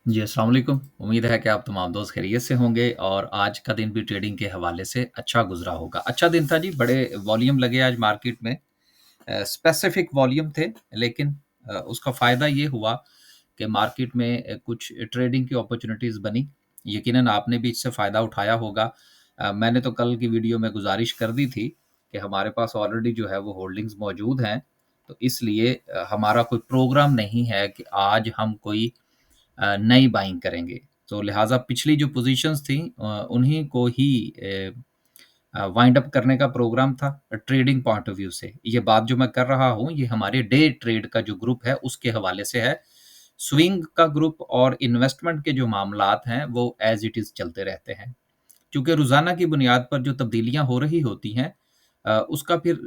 जी, अस्सलाम वालेकुम। उम्मीद है कि आप तमाम दोस्त खैरियत से होंगे और आज का दिन भी ट्रेडिंग के हवाले से अच्छा गुज़रा होगा। अच्छा दिन था जी, बड़े वॉल्यूम लगे आज मार्केट में। स्पेसिफिक वॉल्यूम थे, लेकिन उसका फ़ायदा ये हुआ कि मार्केट में कुछ ट्रेडिंग की अपॉर्च्युनिटीज़ बनी। यकीनन आपने भी इससे फ़ायदा उठाया होगा। मैंने तो कल की वीडियो में गुज़ारिश कर दी थी कि हमारे पास ऑलरेडी जो है वो होल्डिंग्स मौजूद हैं, तो इसलिए हमारा कोई प्रोग्राम नहीं है कि आज हम कोई नई बाइंग करेंगे। तो लिहाज़ा पिछली जो पोज़ीशंस थी उन्हीं को ही वाइंड अप करने का प्रोग्राम था ट्रेडिंग पॉइंट ऑफ व्यू से। ये बात जो मैं कर रहा हूँ, ये हमारे डे ट्रेड का जो ग्रुप है, उसके हवाले से है। स्विंग का ग्रुप और इन्वेस्टमेंट के जो मामलात हैं, वो एज़ इट इज़ चलते रहते हैं। क्योंकि रोज़ाना की बुनियाद पर जो तब्दीलियाँ हो रही होती हैं उसका फिर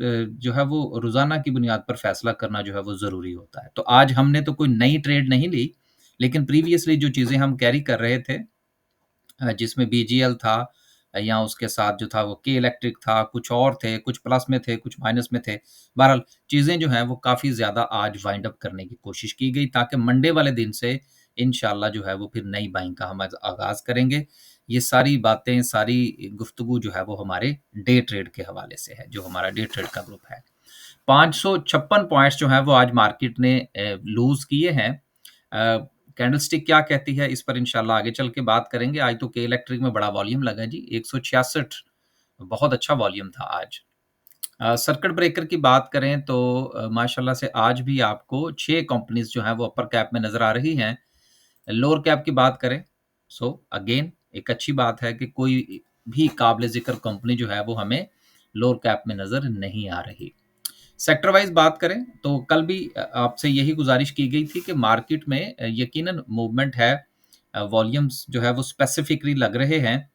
जो है वो रोज़ाना की बुनियाद पर फ़ैसला करना जो है वो ज़रूरी होता है। तो आज हमने तो कोई नई ट्रेड नहीं ली, लेकिन प्रीवियसली जो चीज़ें हम कैरी कर रहे थे जिसमें बीजीएल था या उसके साथ जो था वो के इलेक्ट्रिक था, कुछ और थे, कुछ प्लस में थे, कुछ माइनस में थे। बहरहाल चीज़ें जो हैं वो काफ़ी ज़्यादा आज वाइंड अप करने की कोशिश की गई ताकि मंडे वाले दिन से इंशाल्लाह जो है वो फिर नई बाइंग का हम आगाज़ करेंगे। ये सारी बातें, सारी गुफ्तगू जो है वो हमारे डे ट्रेड के हवाले से है, जो हमारा डे ट्रेड का ग्रुप है। 556 पॉइंट्स जो हैं वो आज मार्केट ने लूज़ किए हैं। कैंडलस्टिक क्या कहती है इस पर इंशाल्लाह आगे चल के बात करेंगे। आज तो के इलेक्ट्रिक में बड़ा वॉल्यूम लगा जी, 166 बहुत अच्छा वॉल्यूम था आज। सर्किट ब्रेकर की बात करें तो माशाल्लाह से आज भी आपको 6 कंपनीज़ जो हैं वो अपर कैप में नज़र आ रही हैं। लोअर कैप की बात करें, सो अगेन एक अच्छी बात है कि कोई भी काबिल ज़िक्र कंपनी जो है वो हमें लोअर कैप में नज़र नहीं आ रही। सेक्टर वाइज़ बात करें तो कल भी आपसे यही गुज़ारिश की गई थी कि मार्केट में यकीनन मूवमेंट है। वॉल्यूम्स जो है वो स्पेसिफिकली लग रहे हैं,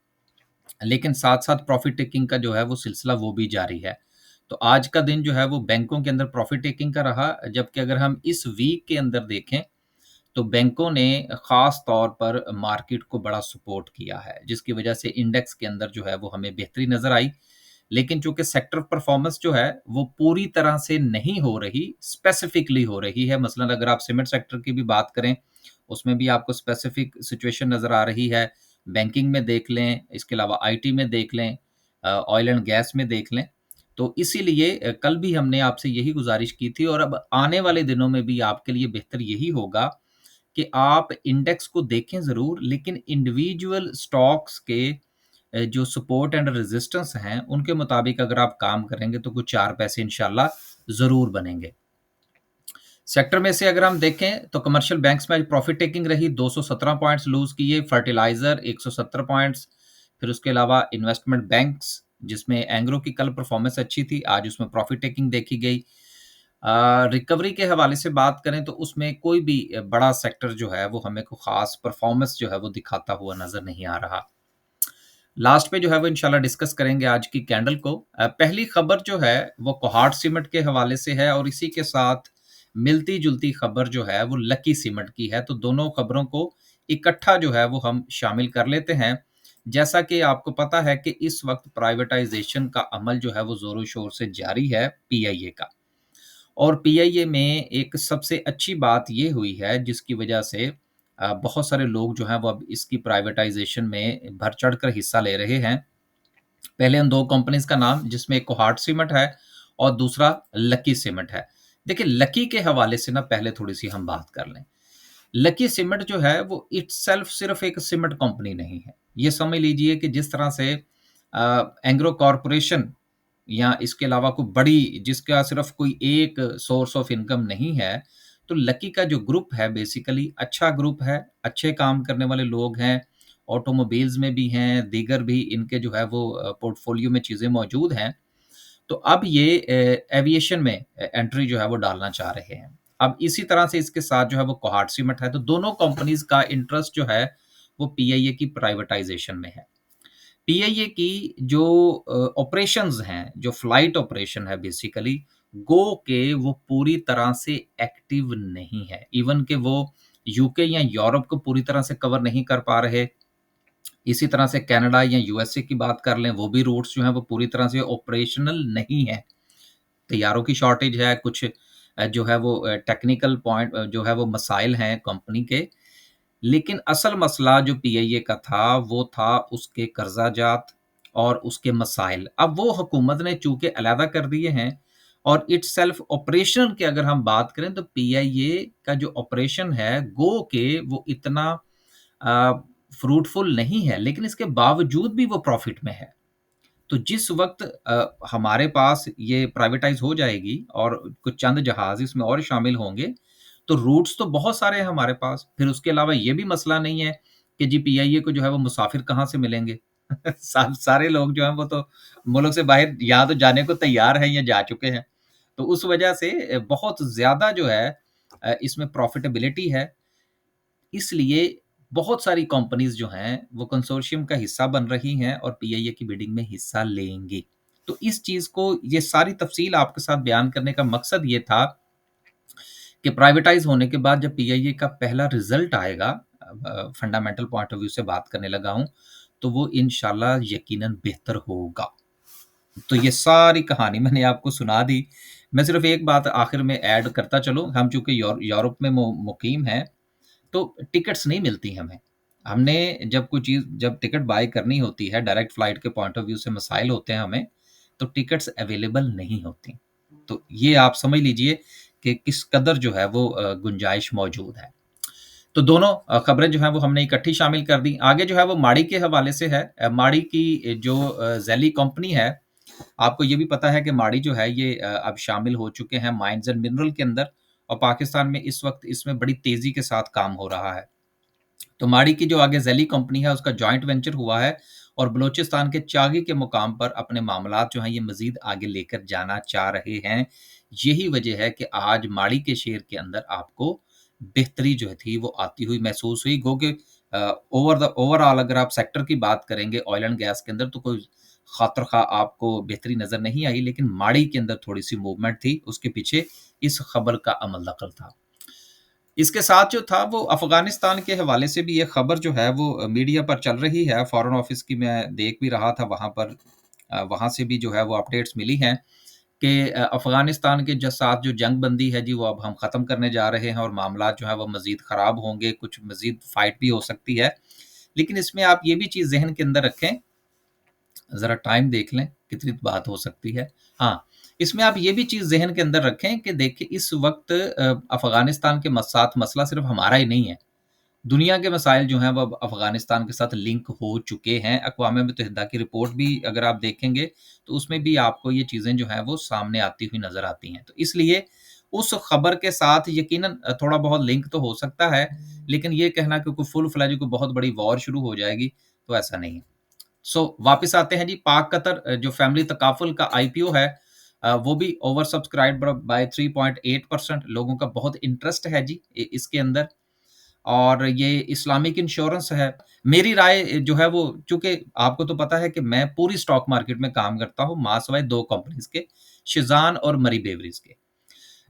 लेकिन साथ-साथ प्रॉफ़िट टेकिंग का जो है वो सिलसिला वो भी जारी है। तो आज का दिन जो है वो बैंकों के अंदर प्रॉफ़िट टेकिंग का रहा, जबकि अगर हम इस वीक के अंदर देखें तो बैंकों ने ख़ास तौर पर मार्केट को बड़ा सपोर्ट किया है, जिसकी वजह से इंडेक्स के अंदर जो है वो हमें बेहतरी नज़र आई। लेकिन चूँकि सेक्टर परफ़ॉर्मेंस जो है, वो पूरी तरह से नहीं हो रही, स्पेसिफ़िकली हो रही है। मसलन अगर आप सीमेंट सेक्टर की भी बात करें, उसमें भी आपको स्पेसिफ़िक सिचुएशन नज़र आ रही है। बैंकिंग में देख लें, इसके अलावा आईटी में देख लें, ऑयल एंड गैस में देख लें। तो इसीलिए कल भी हमने आपसे यही गुज़ारिश की थी और अब आने वाले दिनों में भी आपके लिए बेहतर यही होगा कि आप इंडेक्स को देखें ज़रूर, लेकिन इंडिविजुअल स्टॉक्स के जो सपोर्ट एंड रेजिस्टेंस हैं, उनके मुताबिक अगर आप काम करेंगे तो कुछ 4 पैसे इंशाल्लाह ज़रूर बनेंगे। सेक्टर में से अगर हम देखें तो कमर्शियल बैंक्स में प्रॉफिट टेकिंग रही, 217 पॉइंट्स लूज़ किए, फर्टिलाइज़र 170 पॉइंट्स, फिर उसके अलावा इन्वेस्टमेंट बैंक्स जिसमें एंग्रो की कल परफॉर्मेंस अच्छी थी, आज उसमें प्रॉफिट टेकिंग देखी गई। रिकवरी के हवाले से बात करें तो उसमें कोई भी बड़ा सेक्टर जो है वो हमें को ख़ास परफॉर्मेंस जो है वो दिखाता हुआ नज़र नहीं आ रहा। लास्ट पे जो है वो इंशाल्लाह डिस्कस करेंगे आज की कैंडल को। पहली खबर जो है वो कोहाट सीमेंट के हवाले से है और इसी के साथ मिलती-जुलती खबर जो है वो लकी सीमेंट की है। तो दोनों खबरों को इकट्ठा जो है वो हम शामिल कर लेते हैं। जैसा कि आपको पता है कि इस वक़्त प्राइवेटाइज़ेशन का अमल जो है वो ज़ोरों-शोर से जारी है पीआईए का। और पीआईए में एक सबसे अच्छी बात ये हुई है जिसकी वजह से बहुत सारे लोग जो हैं वो अब इसकी प्राइवेटाइज़ेशन में बढ़-चढ़ कर हिस्सा ले रहे हैं। पहले उन 2 कंपनीज़ का नाम जिसमें एक कोहाट सीमेंट है और दूसरा लकी सीमेंट है। देखिए लकी के हवाले से ना पहले थोड़ी-सी हम बात कर लें। लकी सीमेंट जो है वो इटसेल्फ सिर्फ़ एक सीमेंट कंपनी नहीं है। ये समझ लीजिए कि जिस तरह से एंग्रो कॉर्पोरेशन या इसके अलावा कोई बड़ी जिसका सिर्फ़ कोई एक सोर्स ऑफ इनकम नहीं है, तो लकी का जो ग्रुप है बेसिकली अच्छा ग्रुप है, अच्छे काम करने वाले लोग हैं, ऑटोमोबाइल्स में भी हैं, दीगर भी इनके जो है वो पोर्टफ़ोलियो में चीज़ें मौजूद हैं। तो अब ये एविएशन में एंट्री जो है वो डालना चाह रहे हैं। अब इसी तरह से इसके साथ जो है वो कोहाट सीमेंट है, तो दोनों कंपनीज़ का इंटरेस्ट जो है वो पीआईए की प्राइवेटाइज़ेशन में है। पीआईए की जो ऑपरेशंस हैं, जो फ्लाइट ऑपरेशन है बेसिकली, गो के वो पूरी तरह से एक्टिव नहीं है। इवन कि वो यूके या यूरोप को पूरी तरह से कवर नहीं कर पा रहे। इसी तरह से कनाडा या यूएसए की बात कर लें, वो भी रूट्स जो हैं वो पूरी तरह से ऑपरेशनल नहीं है। तैयारों की शॉर्टेज है, कुछ जो है वो टेक्निकल पॉइंट जो है वो मसाइल हैं कंपनी के। लेकिन असल मसला जो पीआईए का था, वो था उसके कर्ज़ाजात और उसके मसाइल। अब वो हुकूमत ने चूँकि अलहदा कर दिए हैं और इटसेल्फ ऑपरेशन की अगर हम बात करें तो पीआईए का जो ऑपरेशन है, गो के वो इतना अ, फ्रूटफुल नहीं है, लेकिन इसके बावजूद भी वो प्रॉफ़िट में है। तो जिस वक़्त हमारे पास ये प्राइवेटाइज़ हो जाएगी और कुछ चंद जहाज़ इसमें और शामिल होंगे, तो रूट्स तो बहुत सारे हैं हमारे पास। फिर उसके अलावा ये भी मसला नहीं है कि जी पीआईए को जो है वो मुसाफ़िर कहाँ से मिलेंगे। सारे लोग जो हैं वो तो मुल्क से बाहर या तो जाने को तैयार हैं या जा चुके हैं। तो उस वजह से बहुत ज़्यादा जो है इसमें प्रॉफ़िटेबिलिटी है। इसलिए बहुत सारी कंपनीज़ जो हैं, वो कंसोर्शियम का हिस्सा बन रही हैं और पीआईए की बिडिंग में हिस्सा लेंगी। तो इस चीज़ को ये सारी तफ़सील आपके साथ बयान करने का मकसद ये था कि प्राइवेटाइज़ होने के बाद जब पीआईए का पहला रिज़ल्ट आएगा फंडामेंटल पॉइंट ऑफ व्यू से बात करने लगा हूँ, तो वो इंशाल्लाह यकीनन बेहतर होगा। तो ये सारी कहानी मैंने आपको सुना दी। मैं सिर्फ़ एक बात आखिर में ऐड करता चलूँ, हम चूँकि यूरोप में मुक़ीम हैं, तो टिकट्स नहीं मिलती हमें। हमने जब कोई चीज़ जब टिकट बाय करनी होती है, डायरेक्ट फ्लाइट के पॉइंट ऑफ व्यू से मसाइल होते हैं हमें, तो टिकट्स अवेलेबल नहीं होती। तो ये आप समझ लीजिए कि किस कदर जो है वो गुंजाइश मौजूद है। तो दोनों खबरें जो हैं वो हमने इकट्ठी शामिल कर दी। आगे जो है वो माड़ी के हवाले से है। माड़ी की जो ज़ेली कंपनी है, आपको ये भी पता है कि माड़ी जो है ये अब शामिल हो चुके हैं माइन्स एंड मिनरल के अंदर और पाकिस्तान में इस वक़्त इसमें बड़ी तेज़ी के साथ काम हो रहा है। तो माड़ी की जो आगे ज़ैली कंपनी है उसका जॉइंट वेंचर हुआ है और बलूचिस्तान के चागी के मुकाम पर अपने मामलात जो हैं ये मज़ीद आगे लेकर जाना चाह रहे हैं। यही वजह है कि आज माड़ी के शेयर के अंदर आपको बेहतरी जो थी वो आती हुई महसूस हुई। गो कि ओवरऑल अगर आप सेक्टर की बात करेंगे ऑयल एंड गैस के अंदर तो कोई ख़ातिर-ख़्वाह आपको बेहतरी नज़र नहीं आई, लेकिन माड़ी के अंदर थोड़ी-सी मूवमेंट थी, उसके पीछे इस खबर का अमल दखल था। इसके साथ जो था वो अफ़गानिस्तान के हवाले से भी ये खबर जो है वो मीडिया पर चल रही है, फ़ॉरेन ऑफ़िस की मैं देख भी रहा था वहाँ पर वहाँ से भी जो है वो अपडेट्स मिली हैं कि अफ़गानिस्तान के जो साथ जो जंगबंदी है जी, वो अब हम ख़त्म करने जा रहे हैं और मामलात जो हैं वो मज़ीद ख़राब होंगे, कुछ मज़ीद फ़ाइट भी हो सकती है। लेकिन इसमें आप ये भी चीज़ ज़हन के अंदर रखें, ज़रा टाइम देख लें, कितनी बात हो सकती है। हाँ, इसमें आप ये भी चीज़ ज़हन के अंदर रखें कि देखिए इस वक़्त अफ़गानिस्तान के साथ मसला सिर्फ़ हमारा ही नहीं है। दुनिया के मसाइल जो हैं वो अब अफ़गानिस्तान के साथ लिंक हो चुके हैं। अक़वाम मुत्तहिदा की रिपोर्ट भी अगर आप देखेंगे, तो उसमें भी आपको ये चीज़ें जो हैं वो सामने आती हुई नज़र आती हैं। तो इसलिए उस खबर के साथ यकीनन थोड़ा बहुत लिंक तो हो सकता है, लेकिन ये कहना कि कोई फुल फ्लेज कोई बहुत बड़ी वॉर शुरू हो जाएगी, तो ऐसा नहीं है। वापस आते हैं जी पाक कतर जो फैमिली तकाफुल का आईपीओ है वो भी ओवर सब्सक्राइब्ड बाय 3.8% लोगों का बहुत इंटरेस्ट है जी इसके अंदर और ये इस्लामिक इंश्योरेंस है। मेरी राय जो है वो चूँकि आपको तो पता है कि मैं पूरी स्टॉक मार्केट में काम करता हूँ, माँ सिवाय 2 कंपनीज़ के, शिज़ान और मरी ब्रेवरीज़ के।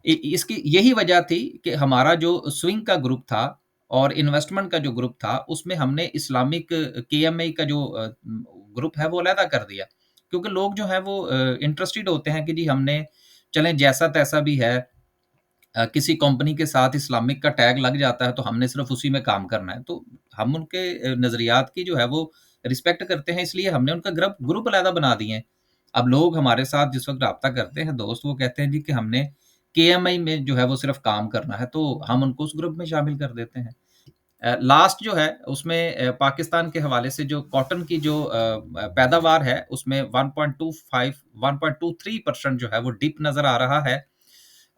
इ इसकी यही वजह थी कि हमारा जो स्विंग का ग्रुप था और इन्वेस्टमेंट का जो ग्रुप था, उसमें हमने इस्लामिक केएमए का जो ग्रुप है, वो अलहदा कर दिया। क्योंकि लोग जो हैं वो इंटरेस्टेड होते हैं कि जी हमने चलें जैसा-तैसा भी है किसी कंपनी के साथ इस्लामिक का टैग लग जाता है, तो हमने सिर्फ़ उसी में काम करना है। तो हम उनके नज़रियात की जो है वो रिस्पेक्ट करते हैं, इसलिए हमने उनका ग्रुप ग्रुप अलहदा बना दिए हैं। अब लोग हमारे साथ जिस वक़्त राब्ता करते हैं दोस्त, वो कहते हैं जी कि हमने केएमआई में जो है वो सिर्फ़ काम करना है, तो हम उनको उस ग्रुप में शामिल कर देते हैं। लास्ट जो है उसमें पाकिस्तान के हवाले से जो कॉटन की जो पैदावार है, उसमें 1.25 1.23% जो है वो डिप नज़र आ रहा है।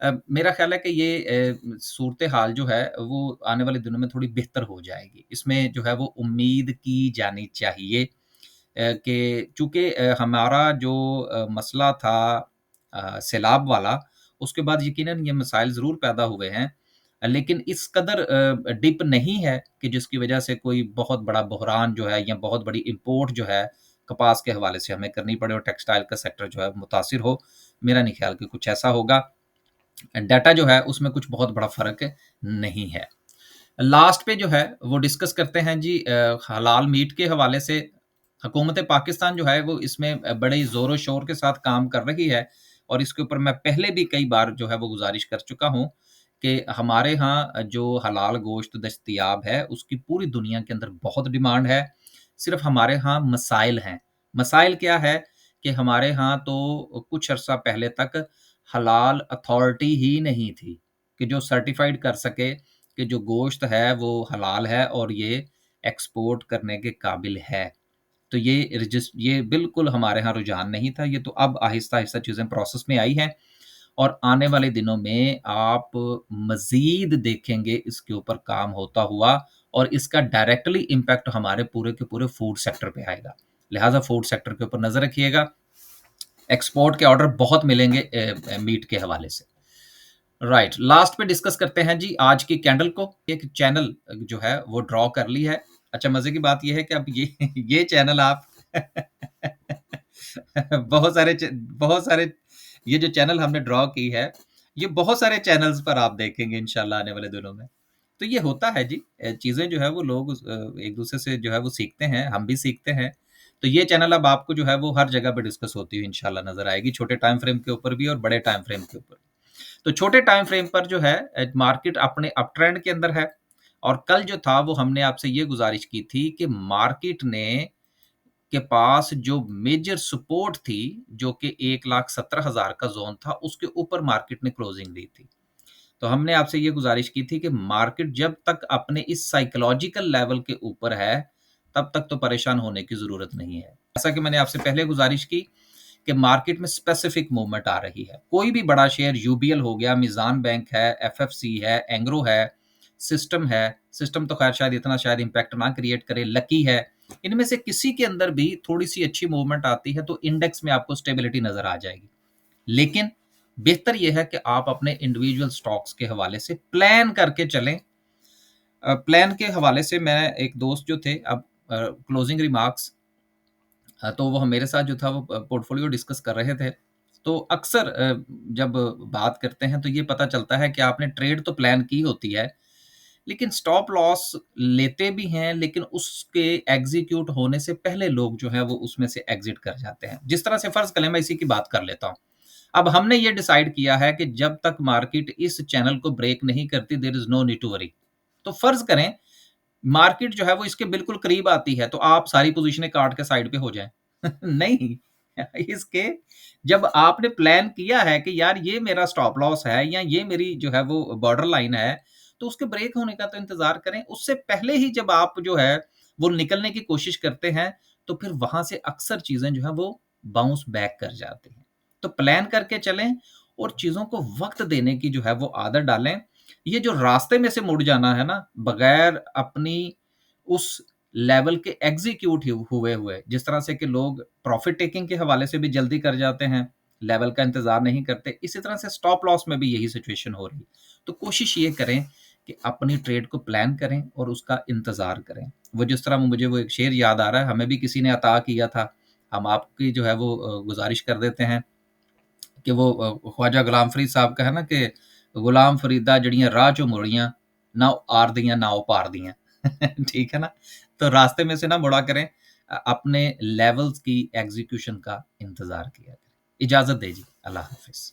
मेरा ख़्याल है कि ये सूरत-ए-हाल जो है वो आने वाले दिनों में थोड़ी बेहतर हो जाएगी। इसमें जो है वो उम्मीद की जानी चाहिए कि चूँकि हमारा जो मसला था सैलाब वाला, उसके बाद यकीनन ये मसाइल ज़रूर पैदा हुए हैं। लेकिन इस कदर डिप नहीं है कि जिसकी वजह से कोई बहुत बड़ा बहरान जो है या बहुत बड़ी इम्पोर्ट जो है, कपास के हवाले से हमें करनी पड़े और टेक्सटाइल का सेक्टर जो है मुतासिर हो। मेरा नहीं ख़्याल कि कुछ ऐसा होगा। डाटा जो है उसमें कुछ बहुत बड़ा फ़र्क नहीं है। लास्ट पे जो है वो डिस्कस करते हैं जी हलाल मीट के हवाले से हुकूमत पाकिस्तान जो है वो इसमें बड़े ज़ोर-ओ-शोर के साथ काम कर रही है और इसके ऊपर मैं पहले भी कई बार जो है वो गुज़ारिश कर चुका हूँ कि हमारे यहाँ जो हलाल गोश्त दस्तयाब है, उसकी पूरी दुनिया के अंदर बहुत डिमांड है। सिर्फ़ हमारे यहाँ मसाइल हैं। मसाइल क्या है कि हमारे यहाँ तो कुछ अरसा पहले तक हलाल अथॉरिटी ही नहीं थी, कि जो सर्टिफ़ाइड कर सके कि जो गोश्त है वो हलाल है और ये एक्सपोर्ट करने के काबिल है। तो ये बिल्कुल हमारे यहाँ रुझान नहीं था, ये तो अब आहिस्ता-आहिस्ता चीज़ें प्रोसेस में आई हैं और आने वाले दिनों में आप मज़ीद देखेंगे इसके ऊपर काम होता हुआ और इसका डायरेक्टली इम्पैक्ट हमारे पूरे के पूरे फूड सेक्टर पे आएगा। लिहाज़ा फूड सेक्टर के ऊपर नज़र रखिएगा। एक्सपोर्ट के ऑर्डर बहुत मिलेंगे मीट के हवाले से। राइट, लास्ट पे डिस्कस करते हैं जी आज की कैंडल को। एक चैनल जो है वो ड्रॉ कर ली है। अच्छा, मज़े की बात ये है कि अब ये ये चैनल आप बहुत सारे ये जो चैनल हमने ड्रॉ की है, ये बहुत सारे चैनल्स पर आप देखेंगे इंशाल्लाह आने वाले दिनों में। तो ये होता है जी, चीज़ें जो है वो लोग एक-दूसरे से जो है वो सीखते हैं, हम भी सीखते हैं। तो ये चैनल अब आपको जो है वो हर जगह पे डिस्कस होती हुई इंशाल्लाह नज़र आएगी, छोटे टाइम फ्रेम के ऊपर भी और बड़े टाइम फ्रेम के ऊपर। तो छोटे टाइम फ्रेम पर जो है मार्केट अपने अप ट्रेंड के अंदर है और कल जो था वो हमने आपसे ये गुज़ारिश की थी कि मार्केट ने के पास जो मेजर सपोर्ट थी, जो कि 1,17,000 का ज़ोन था, उसके ऊपर मार्केट ने क्लोजिंग दी थी। तो हमने आपसे ये गुज़ारिश की थी कि मार्केट जब तक अपने इस साइकोलॉजिकल लेवल के ऊपर है, तब तक तो परेशान होने की ज़रूरत नहीं है। जैसा कि मैंने आपसे पहले गुज़ारिश की कि मार्केट में स्पेसिफिक मूवमेंट आ रही है। कोई भी बड़ा शेयर यूबीएल हो गया, मीज़ान बैंक है, एफएफसी है, एंग्रो है, सिस्टम तो ख़ैर शायद इतना शायद इम्पैक्ट ना क्रिएट करे, लकी है। इनमें से किसी के अंदर भी थोड़ी-सी अच्छी मूवमेंट आती है तो इंडेक्स में आपको स्टेबिलिटी नज़र आ जाएगी। लेकिन बेहतर ये है कि आप अपने इंडिविजुअल स्टॉक्स के हवाले से प्लान करके चलें। प्लान के हवाले से मैं एक दोस्त जो थे अब क्लोजिंग रिमार्क्स तो वो मेरे साथ जो था वो पोर्टफोलियो डिस्कस कर रहे थे। तो अक्सर जब बात करते हैं तो ये पता चलता है कि आपने ट्रेड तो प्लान की होती है, लेकिन स्टॉप लॉस लेते भी हैं, लेकिन उसके एग्ज़ीक्यूट होने से पहले लोग जो हैं वो उसमें से एग्ज़िट कर जाते हैं। जिस तरह से फ़र्ज़ करें, मैं इसी की बात कर लेता हूँ। अब हमने ये डिसाइड किया है कि जब तक मार्केट इस चैनल को ब्रेक नहीं करती, there is no need to worry. तो फ़र्ज़ करें मार्केट जो है वो इसके बिल्कुल करीब आती है, तो आप सारी पोज़ीशनें काट के साइड पे हो जाएँ। नहीं, इसके जब आपने प्लान किया है कि यार ये मेरा स्टॉप लॉस है या ये मेरी जो है वो बॉर्डर लाइन है, तो उसके ब्रेक होने का तो इंतज़ार करें। उससे पहले ही जब आप जो है वो निकलने की कोशिश करते हैं, तो फिर वहाँ से अक्सर चीज़ें जो हैं वो बाउंस बैक कर जाती हैं। तो प्लान करके चलें और चीज़ों को वक़्त देने की जो है वो आदत डालें। ये जो रास्ते में से मुड़ जाना है ना, बगैर अपनी उस लेवल के एग्ज़ीक्यूट हुए हुए, जिस तरह से कि लोग प्रॉफ़िट टेकिंग के हवाले से भी जल्दी कर जाते हैं, लेवल का इंतज़ार नहीं करते, इसी तरह से स्टॉप लॉस में भी यही सिचुएशन हो रही है। तो कोशिश ये करें कि अपनी ट्रेड को प्लान करें और उसका इंतज़ार करें। वो जिस तरह मुझे वो एक शेर याद आ रहा है, हमें भी किसी ने अता किया था, हम आपकी जो है वो गुज़ारिश कर देते हैं कि वो ख्वाजा गुलाम फ़रीद साहब का है ना कि गुलाम फ़रीदा जड़ियाँ राह चों मुड़ियाँ, ना आर दियाँ ना ओ पार दियाँ। ठीक है ना? तो रास्ते में से ना मुड़ा करें, अपने लेवल्स की एग्ज़ीक्यूशन का इंतज़ार किया करें। इजाज़त दीजिए, अल्लाह हाफ़िज़।